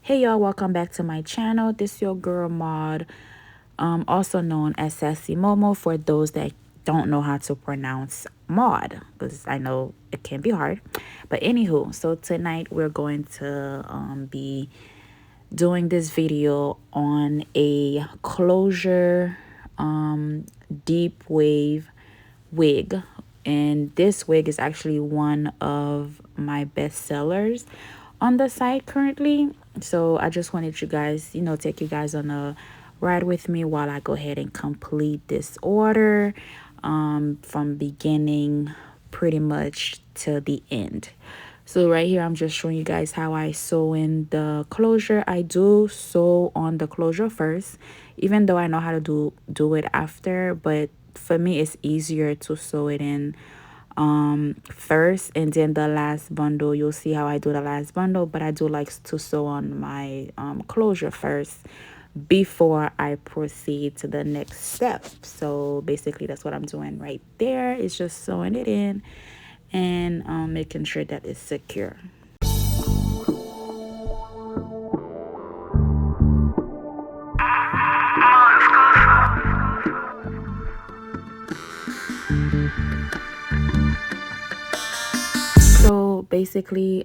Hey y'all, welcome back to my channel. This your girl Maud, also known as Sassy Momo for those that don't know how to pronounce Maud, because I know it can be hard. But anywho, so tonight we're going to be doing this video on a closure deep wave wig, and this wig is actually one of my best sellers on the site currently. So I just wanted you guys, take you guys on a ride with me while I go ahead and complete this order from beginning pretty much to the end. So right here, I'm just showing you guys how I sew in the closure. I do sew on the closure first, even though I know how to do it after. But for me, it's easier to sew it in first, and then the last bundle. You'll see how I do the last bundle, but I do like to sew on my closure first before I proceed to the next step. So basically, that's what I'm doing right there. It's just sewing it in and making sure that it's secure. So basically,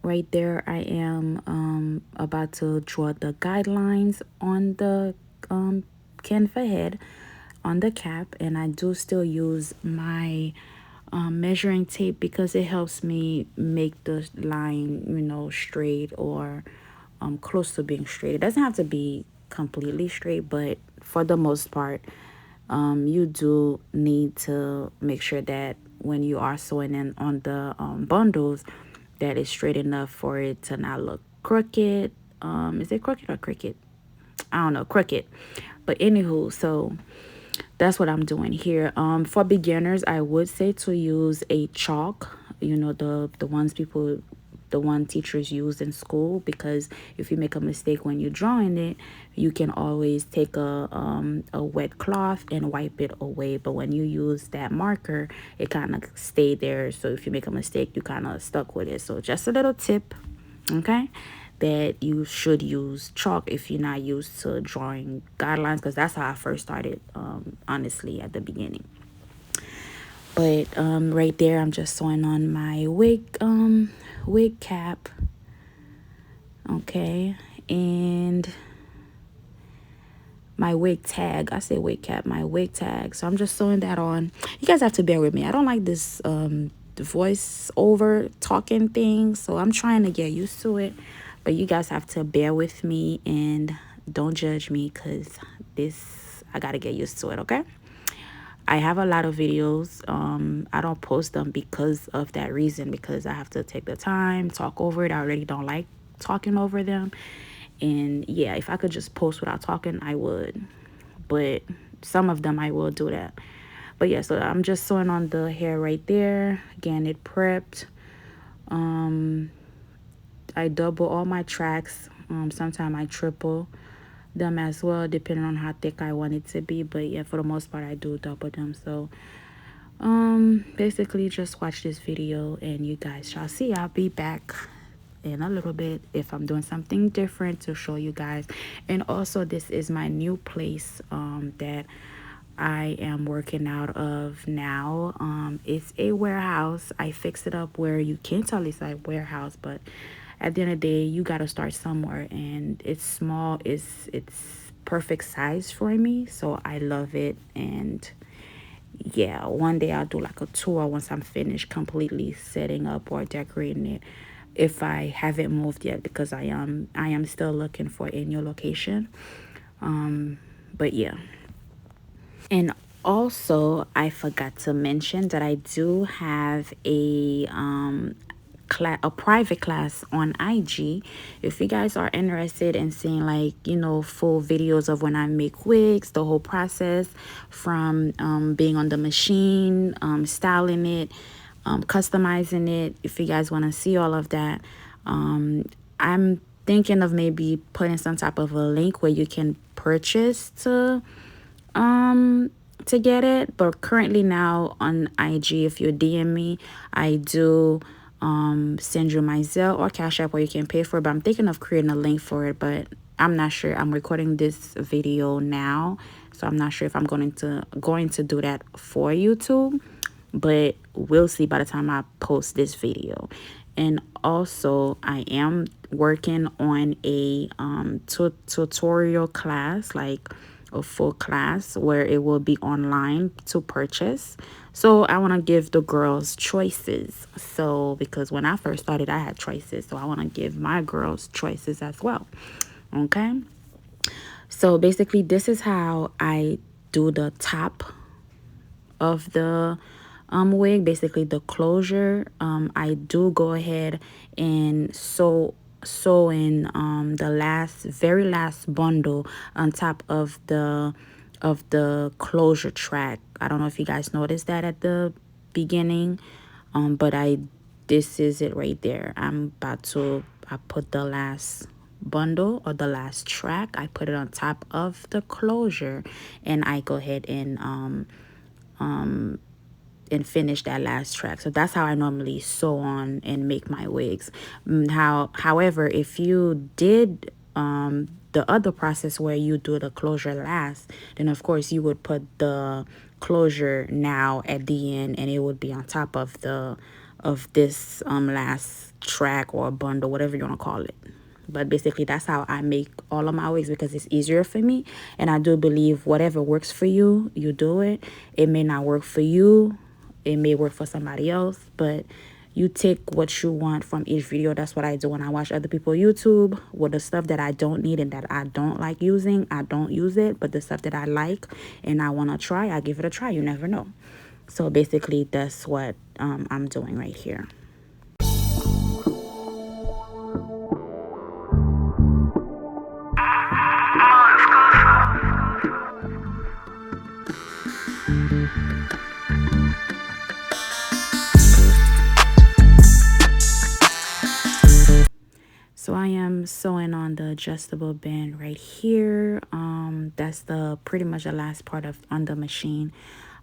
right there, I am about to draw the guidelines on the Canva head on the cap, and I do still use my measuring tape because it helps me make the line, straight or close to being straight. It doesn't have to be completely straight, but for the most part, you do need to make sure that when you are sewing in on the bundles, that it's straight enough for it to not look crooked. Is it crooked or cricket? I don't know, crooked. But anywho, so that's what I'm doing here. For beginners, I would say to use a chalk, the one teachers use in school, because if you make a mistake when you're drawing it, you can always take a wet cloth and wipe it away. But when you use that marker, it kind of stay there. So if you make a mistake, you kind of stuck with it. So just a little tip, okay, that you should use chalk if you're not used to drawing guidelines, because that's how I first started, honestly, at the beginning. But right there, I'm just sewing on my wig cap, okay, and my wig tag. I say wig cap, my wig tag. So I'm just sewing that on. You guys have to bear with me. I don't like this the voice over talking thing, so I'm trying to get used to it. But you guys have to bear with me and don't judge me, because I gotta get used to it, okay? I have a lot of videos. I don't post them because of that reason, because I have to take the time, talk over it. I already don't like talking over them. And yeah, if I could just post without talking, I would. But some of them I will do that. But yeah, so I'm just sewing on the hair right there. Again, it prepped. I double all my tracks. Sometimes I triple them as well, depending on how thick I want it to be. But yeah, for the most part, I do double them. So basically just watch this video and you guys shall see. I'll be back in a little bit if I'm doing something different to show you guys. And also, this is my new place that I am working out of now. It's a warehouse. I fixed it up where you can tell it's a warehouse, but at the end of the day, you got to start somewhere, and it's small. It's perfect size for me, so I love it. And yeah, one day I'll do like a tour once I'm finished completely setting up or decorating it, if I haven't moved yet, because I am still looking for a new location. But yeah. And also, I forgot to mention that I do have a private class on IG. If you guys are interested in seeing, like, full videos of when I make wigs, the whole process from being on the machine, styling it, customizing it. If you guys want to see all of that, I'm thinking of maybe putting some type of a link where you can purchase to get it. But currently now on IG, if you DM me, I do send you my Zelle or Cash App where you can pay for it. But I'm thinking of creating a link for it, but I'm not sure. I'm recording this video now, so I'm not sure if I'm going to do that for YouTube, but we'll see by the time I post this video. And also, I am working on a tutorial class, like a full class where it will be online to purchase. So I want to give the girls choices. So because when I first started, I had choices. So I want to give my girls choices as well. Okay. So basically, this is how I do the top of the wig, basically the closure. I do go ahead and sew in the very last bundle on top of the closure track. I don't know if you guys noticed that at the beginning, but this is it right there. I put the last bundle or the last track, I put it on top of the closure, and I go ahead and finish that last track. So that's how I normally sew on and make my wigs. However, if you did the other process where you do the closure last, then of course you would put the closure now at the end, and it would be on top of this last track or bundle, whatever you want to call it. But basically, that's how I make all of my wigs, because it's easier for me. And I do believe whatever works for you, you do it. It may not work for you. It may work for somebody else. But you take what you want from each video. That's what I do when I watch other people YouTube. With the stuff that I don't need and that I don't like using, I don't use it. But the stuff that I like and I want to try, I give it a try. You never know. So basically, that's what I'm doing right here. So I am sewing on the adjustable band right here. That's the pretty much the last part of on the machine.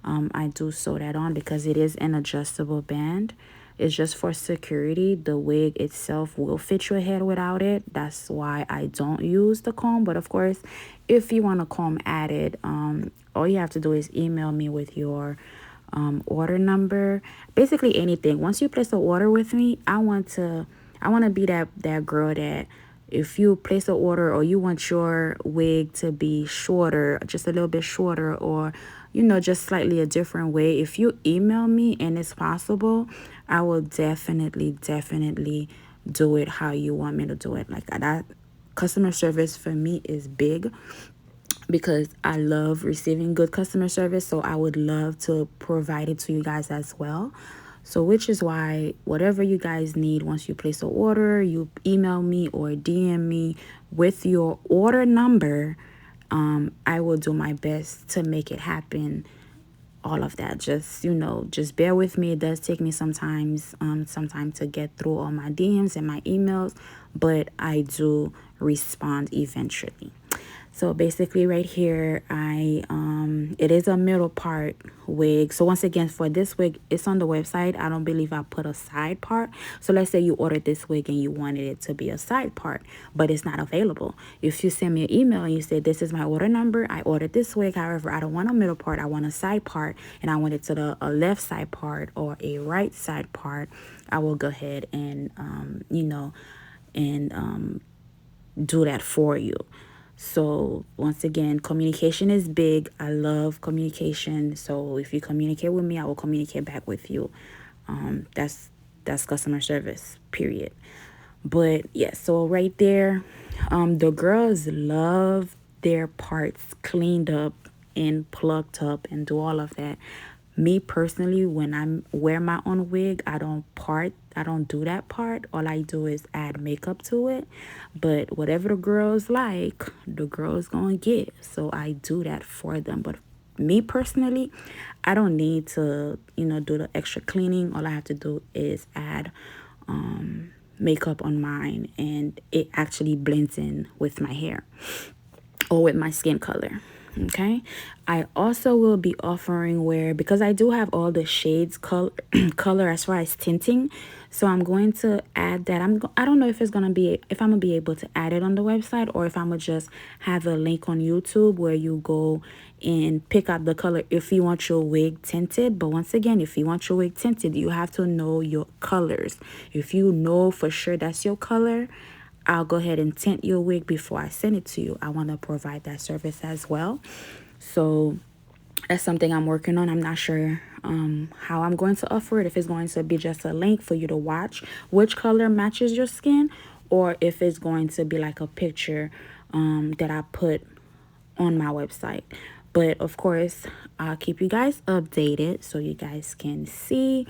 I do sew that on because it is an adjustable band. It's just for security. The wig itself will fit your head without it. That's why I don't use the comb. But of course, if you want a comb added, all you have to do is email me with your order number. Basically anything. Once you place an order with me, I want to be that girl that if you place an order or you want your wig to be shorter, just a little bit shorter, or just slightly a different way, if you email me and it's possible, I will definitely do it how you want me to do it. Like that, customer service for me is big, because I love receiving good customer service. So I would love to provide it to you guys as well. So which is why whatever you guys need, once you place an order, you email me or DM me with your order number. I will do my best to make it happen. All of that. Just bear with me. It does take me sometimes to get through all my DMs and my emails, but I do respond eventually. So basically right here, it is a middle part wig. So once again, for this wig, it's on the website. I don't believe I put a side part. So let's say you ordered this wig and you wanted it to be a side part, but it's not available. If you send me an email and you say, this is my order number, I ordered this wig. However, I don't want a middle part. I want a side part, and I want it to a left side part or a right side part, I will go ahead and, do that for you. So once again, communication is big. I love communication. So if you communicate with me, I will communicate back with you. That's customer service, period. But yeah, so right there, the girls love their parts cleaned up and plucked up and do all of that. Me personally, when I wear my own wig, I don't do that part. All I do is add makeup to it. But whatever the girls like, the girls gonna get. So I do that for them. But me personally, I don't need to, do the extra cleaning. All I have to do is add makeup on mine, and it actually blends in with my hair or with my skin color. Okay, I also will be offering where, because I do have all the shades color color as far as tinting, so I'm going to add that. I don't know if it's gonna be, if I'm gonna be able to add it on the website, or if I'm gonna just have a link on YouTube where you go and pick out the color if you want your wig tinted. But once again, if you want your wig tinted, you have to know your colors. If you know for sure that's your color, I'll go ahead and tint your wig before I send it to you. I want to provide that service as well. So that's something I'm working on. I'm not sure how I'm going to offer it. If it's going to be just a link for you to watch which color matches your skin, or if it's going to be like a picture that I put on my website. But of course, I'll keep you guys updated so you guys can see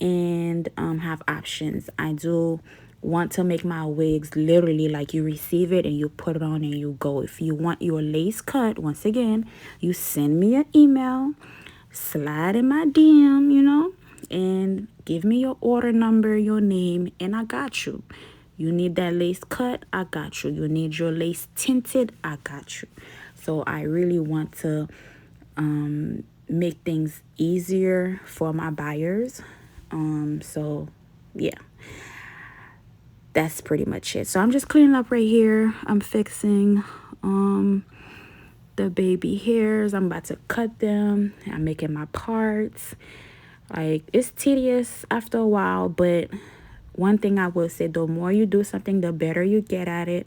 and have options. I do want to make my wigs literally like you receive it and you put it on and you go. If you want your lace cut, once again, you send me an email, slide in my DM, and give me your order number, your name, and I got you. You need that lace cut, I got you. You need your lace tinted, I got you. So I really want to make things easier for my buyers. So yeah, that's pretty much it. So I'm just cleaning up right here. I'm fixing the baby hairs. I'm about to cut them. I'm making my parts. Like, it's tedious after a while, but one thing I will say, the more you do something, the better you get at it,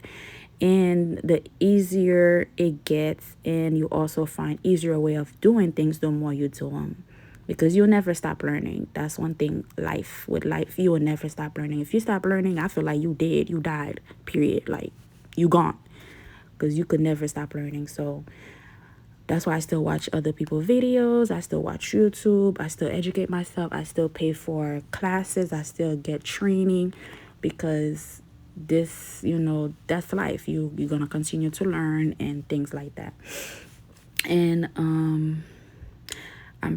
and the easier it gets, and you also find easier way of doing things the more you do them, because you'll never stop learning. That's one thing, with life, you will never stop learning. If you stop learning, I feel like you died, period. Like, you gone, because you could never stop learning. So that's why I still watch other people's videos. I still watch YouTube. I still educate myself. I still pay for classes. I still get training, because this, that's life. You're going to continue to learn and things like that. And I'm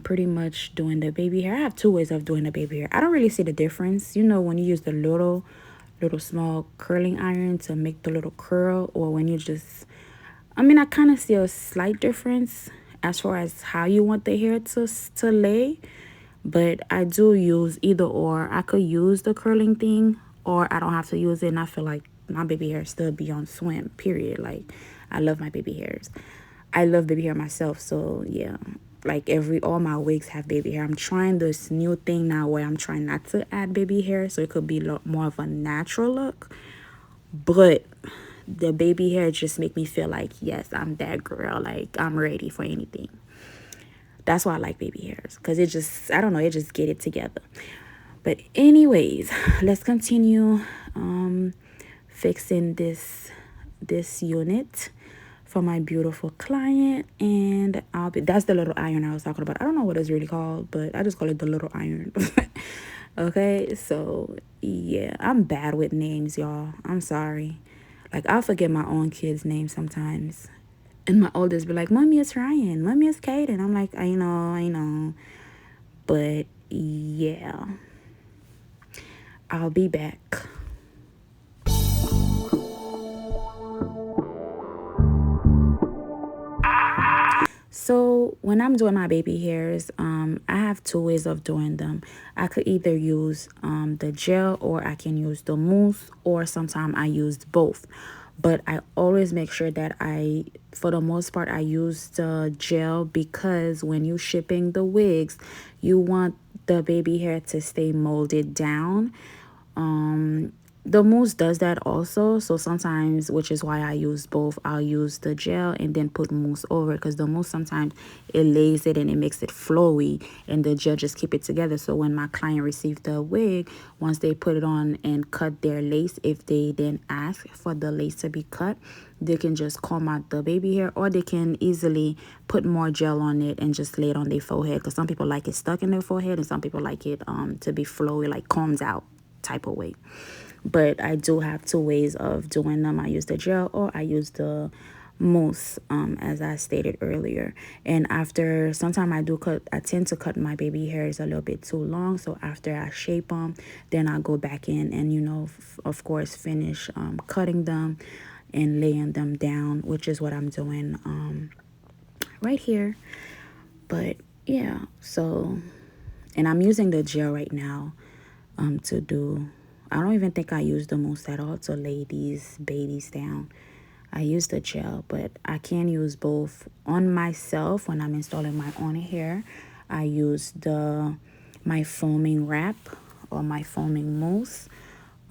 pretty much doing the baby hair. I have two ways of doing the baby hair. I don't really see the difference. When you use the little small curling iron to make the little curl, or when you just, I kind of see a slight difference as far as how you want the hair to lay, but I do use either or. I could use the curling thing, or I don't have to use it, and I feel like my baby hair still be on swim, period. Like, I love my baby hairs. I love baby hair myself, so yeah. Like, all my wigs have baby hair. I'm trying this new thing now where I'm trying not to add baby hair, so it could be more of a natural look. But the baby hair just make me feel like, yes, I'm that girl. Like, I'm ready for anything. That's why I like baby hairs, because it just, I don't know, it just get it together. But anyways, let's continue fixing this unit for my beautiful client. And that's the little iron I was talking about. I don't know what it's really called, but I just call it the little iron. Okay, so yeah, I'm bad with names, y'all. I'm sorry. Like, I'll forget my own kids' names sometimes. And my oldest be like, Mommy, it's Ryan. Mommy, it's Kaden. I'm like, I know. But yeah, I'll be back. So when I'm doing my baby hairs, I have two ways of doing them. I could either use the gel, or I can use the mousse, or sometimes I used both. But I always make sure that for the most part, I use the gel, because when you shipping the wigs, you want the baby hair to stay molded down. The mousse does that also, so sometimes, which is why I use both. I'll use the gel and then put mousse over it, because the mousse sometimes it lays it and it makes it flowy, and the gel just keep it together. So when my client receives the wig, once they put it on and cut their lace, if they then ask for the lace to be cut, they can just comb out the baby hair, or they can easily put more gel on it and just lay it on their forehead, because some people like it stuck in their forehead, and some people like it to be flowy, like combs out type of way. But I do have two ways of doing them. I use the gel, or I use the mousse, as I stated earlier. And after, sometimes I tend to cut my baby hairs a little bit too long. So after I shape them, then I go back in and, of course, finish cutting them and laying them down, which is what I'm doing right here. But yeah, so, and I'm using the gel right now to do, I don't even think I use the mousse at all to lay these babies down. I use the gel, but I can use both on myself when I'm installing my own hair. I use the my foaming wrap or my foaming mousse.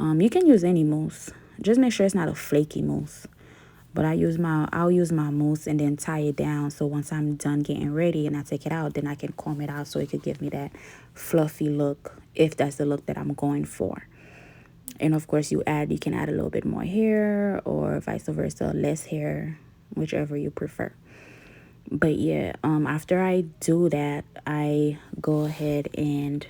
You can use any mousse. Just make sure it's not a flaky mousse. But I'll use my mousse and then tie it down. So once I'm done getting ready and I take it out, then I can comb it out so it could give me that fluffy look if that's the look that I'm going for. And of course you can add a little bit more hair or vice versa, less hair, whichever you prefer. But yeah, after I do that, I go ahead and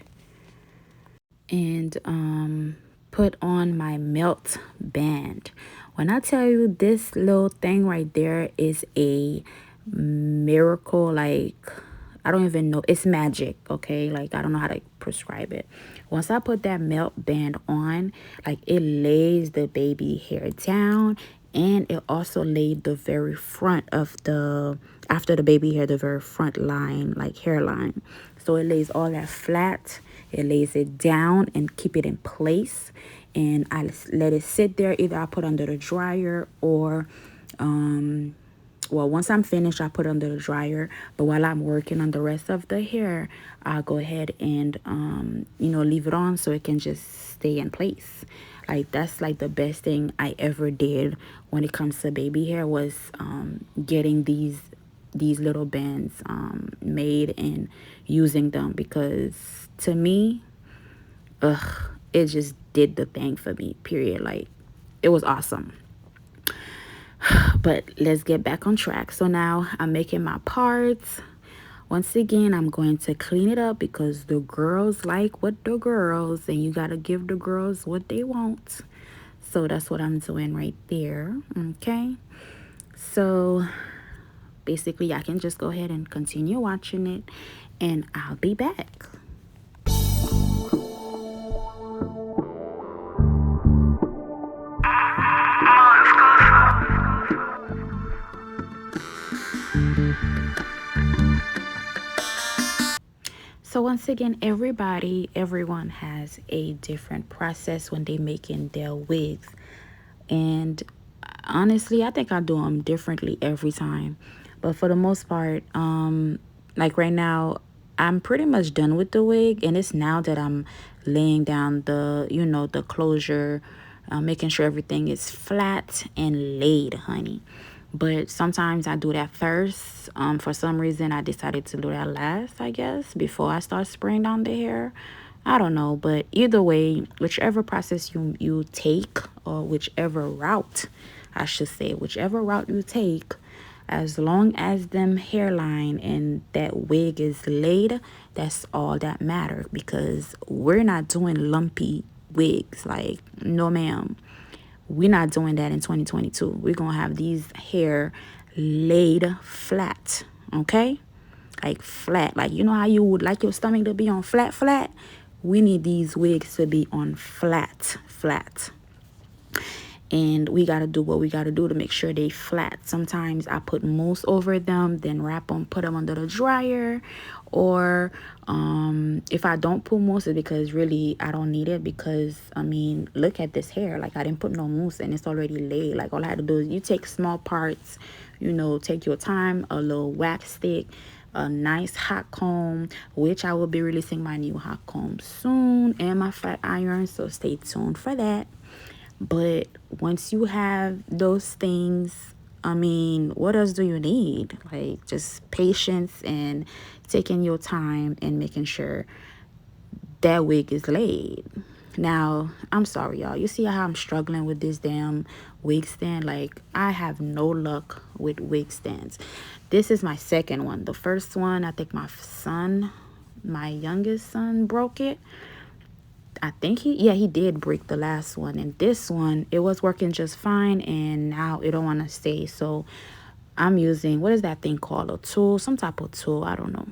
put on my melt band. When I tell you this little thing right there is a miracle, like I don't even know, it's magic, okay? Like I don't know how to prescribe it. Once I put that melt band on, like it lays the baby hair down, and it also laid the very front of the, after the baby hair, the very front line, like hairline. So it lays all that flat, it lays it down and keep it in place. And I let it sit there. Either I put under the dryer or well, once I'm finished, I put it under the dryer. But while I'm working on the rest of the hair, I'll go ahead and leave it on so it can just stay in place. Like that's like the best thing I ever did when it comes to baby hair was getting these little bands made and using them, because to me, it just did the thing for me, period. Like it was awesome. But let's get back on track. So now I'm making my parts. Once again, I'm going to clean it up because the girls like what the girls, and you got to give the girls what they want. So that's what I'm doing right there. Okay. So basically, I can just go ahead and continue watching it, and I'll be back. So once again, everyone has a different process when they making their wigs. And honestly, I think I do them differently every time. But for the most part, like right now, I'm pretty much done with the wig, and it's now that I'm laying down the closure, making sure everything is flat and laid, honey. But sometimes I do that first. For some reason, I decided to do that last, I guess, before I start spraying down the hair. I don't know, but either way, whichever process you take, or whichever route, I should say, whichever route you take, as long as them hairline and that wig is laid, that's all that matters, because we're not doing lumpy wigs. Like, no ma'am. We're not doing that in 2022. We're going to have these hair laid flat, okay? Like flat. Like, you know how you would like your stomach to be on flat, flat? We need these wigs to be on flat, flat. And we got to do what we got to do to make sure they flat. Sometimes I put mousse over them, then wrap them, put them under the dryer. Or if I don't put mousse, it's because really I don't need it, because I mean, look at this hair. Like I didn't put no mousse and it's already laid. Like all I had to do is you take small parts, take your time, a little wax stick, a nice hot comb, which I will be releasing my new hot comb soon, and my flat iron, so stay tuned for that. But once you have those things, I mean, what else do you need? Like just patience and taking your time and making sure that wig is laid. Now, I'm sorry, y'all. You see how I'm struggling with this damn wig stand? Like, I have no luck with wig stands. This is my second one. The first one, I think my youngest son broke it. I think he did break the last one. And this one, it was working just fine, and now it don't want to stay. So I'm using, what is that thing called? A tool, some type of tool, I don't know.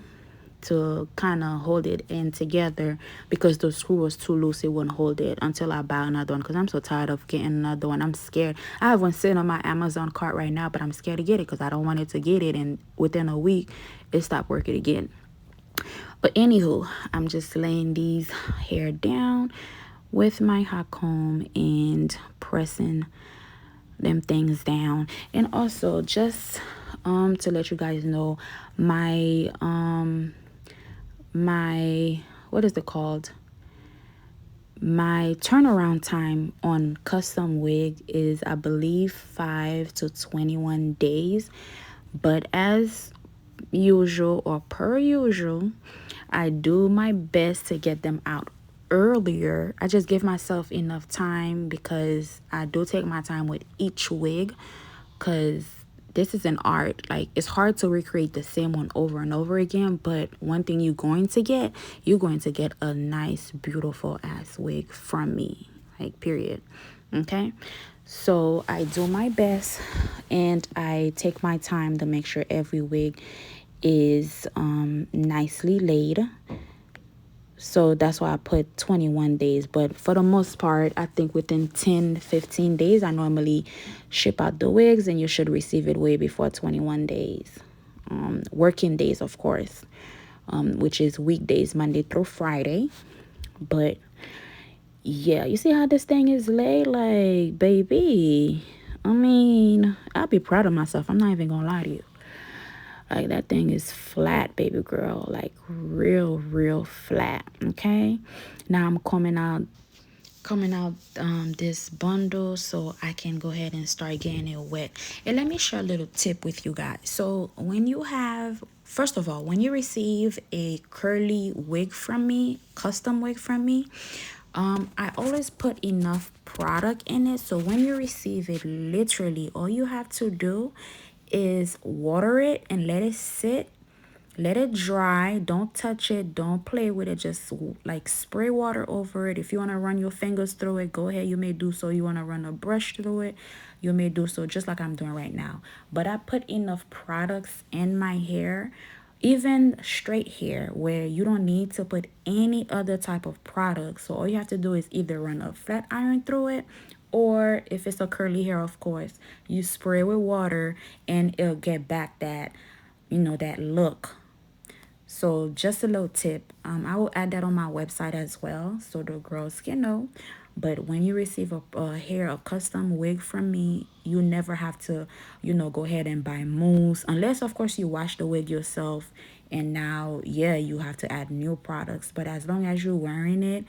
to kind of hold it in together, because the screw was too loose, it wouldn't hold it until I buy another one, because I'm so tired of getting another one. I'm scared. I have one sitting on my Amazon cart right now, but I'm scared to get it because I don't want it to get it and within a week it stopped working again. But anywho, I'm just laying these hair down with my hot comb and pressing them things down. And also, just to let you guys know, my what is it called, my turnaround time on custom wig is, I believe, 5 to 21 days. But as usual, or per usual, I do my best to get them out earlier. I just give myself enough time because I do take my time with each wig, because this is an art. Like, it's hard to recreate the same one over and over again, but one thing you're going to get a nice, beautiful ass wig from me, like, period. Okay, so I do my best and I take my time to make sure every wig is nicely laid. So that's why I put 21 days. But for the most part, I think within 10-15 days, I normally ship out the wigs, and you should receive it way before 21 days. Working days, of course, which is weekdays, Monday through Friday. But yeah, you see how this thing is laid? Like, baby, I mean, I'll be proud of myself. I'm not even gonna lie to you. Like, that thing is flat, baby girl. Like, real flat. Okay. Now I'm coming out this bundle so I can go ahead and start getting it wet. And let me share a little tip with you guys. So when you have, first of all, when you receive a curly wig from me, custom wig from me, I always put enough product in it. So when you receive it, literally all you have to do is water it and let it sit. Let it dry. Don't touch it. Don't play with it. Just like spray water over it. If you want to run your fingers through it, go ahead. You may do so. You want to run a brush through it, you may do so, just like I'm doing right now. But I put enough products in my hair, even straight hair, where you don't need to put any other type of product. So all you have to do is either run a flat iron through it, or if it's a curly hair, of course, you spray with water and it'll get back that, that look. So just a little tip. I will add that on my website as well, so the girls can know. But when you receive a custom wig from me, you never have to, go ahead and buy mousse, unless of course you wash the wig yourself. And now, yeah, you have to add new products. But as long as you're wearing it,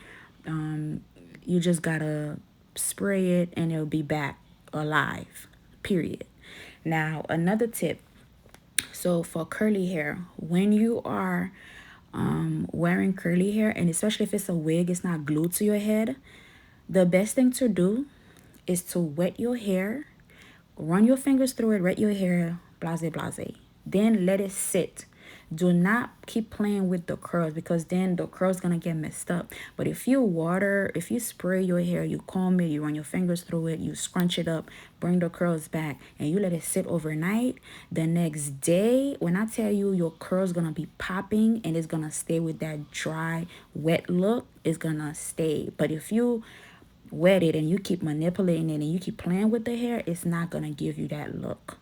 you just gotta spray it and it'll be back alive. Period. Now, another tip. So for curly hair, when you are wearing curly hair, and especially if it's a wig, it's not glued to your head, the best thing to do is to wet your hair, run your fingers through it, wet your hair, blase blase. Then let it sit. Do not keep playing with the curls, because then the curls gonna get messed up. But if you spray your hair, you comb it, you run your fingers through it, you scrunch it up, bring the curls back, and you let it sit overnight, the next day, when I tell you your curls gonna be popping and it's gonna stay with that dry, wet look, it's gonna stay. But if you wet it and you keep manipulating it and you keep playing with the hair, it's not gonna give you that look.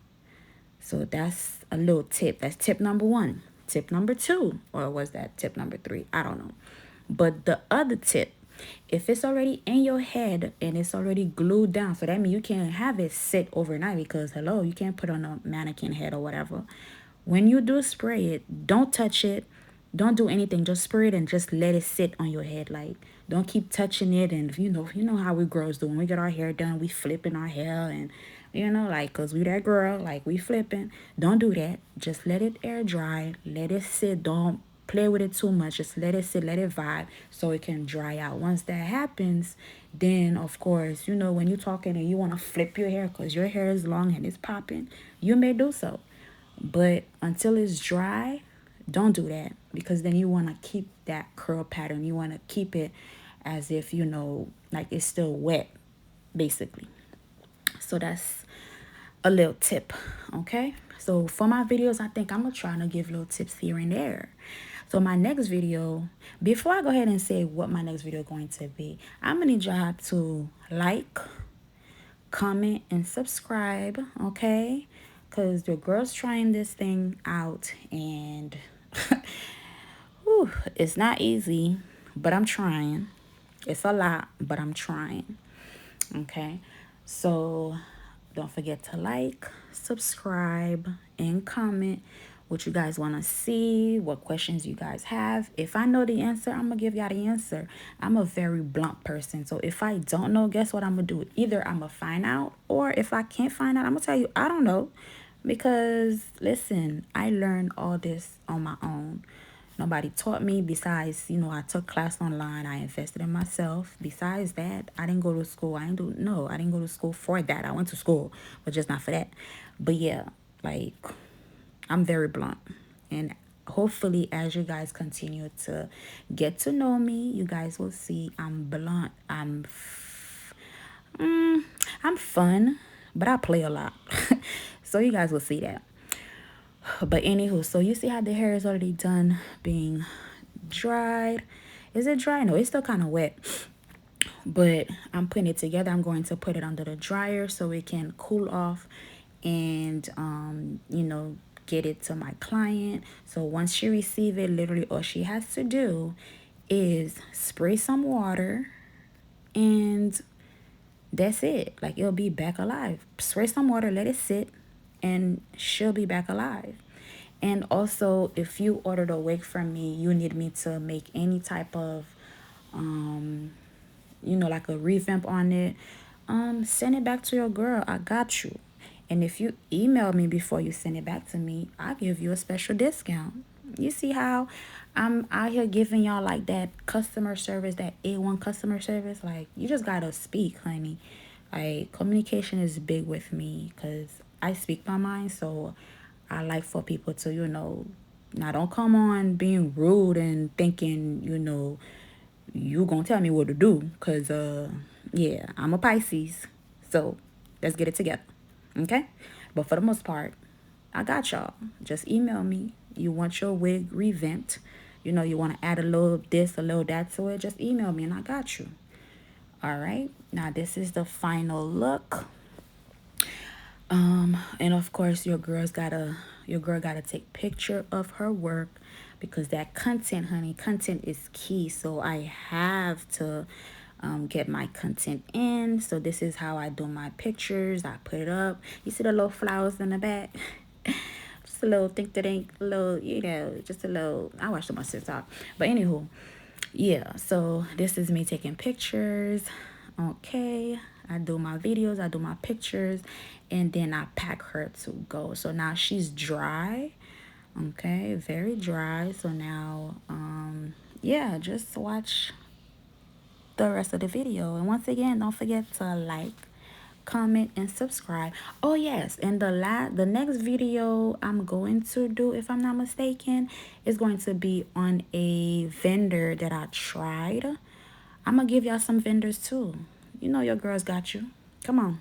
So that's a little tip. That's tip number one. Tip number two, or was that tip number three? I don't know. But the other tip, if it's already in your head and it's already glued down, so that means you can't have it sit overnight, because hello, you can't put on a mannequin head or whatever. When you do spray it, don't touch it. Don't do anything. Just spray it and just let it sit on your head. Like, don't keep touching it. And you know how we girls do when we get our hair done, we flipping our hair, and like, cause we that girl, like, we flipping. Don't do that. Just let it air dry. Let it sit. Don't play with it too much. Just let it sit. Let it vibe so it can dry out. Once that happens, then of course, when you're talking and you want to flip your hair because your hair is long and it's popping, you may do so. But until it's dry, don't do that, because then you want to keep that curl pattern. You want to keep it as if, like it's still wet, basically. So that's a little tip, okay? So for my videos, I think I'm going to try to give little tips here and there. So my next video, before I go ahead and say what my next video is going to be, I'm gonna need y'all to like, comment, and subscribe, okay? Because your girl's trying this thing out, and whew, it's not easy, but I'm trying. It's a lot, but I'm trying, okay? So don't forget to like, subscribe, and comment what you guys want to see, what questions you guys have. If I know the answer, I'm going to give y'all the answer. I'm a very blunt person. So if I don't know, guess what I'm going to do? Either I'm going to find out, or if I can't find out, I'm going to tell you, I don't know. Because, listen, I learned all this on my own. Nobody taught me. Besides, I took class online. I invested in myself. Besides that, I didn't go to school. I didn't go to school for that. I went to school, but just not for that. But yeah, like, I'm very blunt. And hopefully, as you guys continue to get to know me, you guys will see I'm blunt. I'm fun, but I play a lot. So you guys will see that. But anywho, so you see how the hair is already done being dried. Is it dry? No, it's still kind of wet. But I'm putting it together. I'm going to put it under the dryer so it can cool off and get it to my client. So once she receive it, literally all she has to do is spray some water, and that's it. Like, it'll be back alive. Spray some water, let it sit, and she'll be back alive. And also, if you ordered a wig from me, you need me to make any type of like a revamp on it, send it back to your girl. I got you. And if you email me before you send it back to me, I'll give you a special discount. You see how I'm out here giving y'all like that customer service, that A1 customer service? Like, you just gotta speak, honey. Like, communication is big with me because I speak my mind. So I like for people to, now don't come on being rude and thinking, you gonna tell me what to do. Because, yeah, I'm a Pisces. So let's get it together. Okay? But for the most part, I got y'all. Just email me. You want your wig revamped. You want to add a little this, a little that to it. Just email me and I got you. All right. Now this is the final look. And of course your girl gotta take picture of her work, because that content, honey, content is key. So I have to get my content in. So this is how I do my pictures. I put it up. You see the little flowers in the back? Just a little think, a little, just a little. I watched my sister talk. But anywho, yeah, so this is me taking pictures. Okay, I do my videos, I do my pictures, and then I pack her to go. So now she's dry. Okay, very dry. So now yeah, just watch the rest of the video. And once again, don't forget to like, comment, and subscribe. Oh yes, and the next video I'm going to do, if I'm not mistaken, is going to be on a vendor that I tried. I'm gonna give y'all some vendors too. Your girls got you. Come on.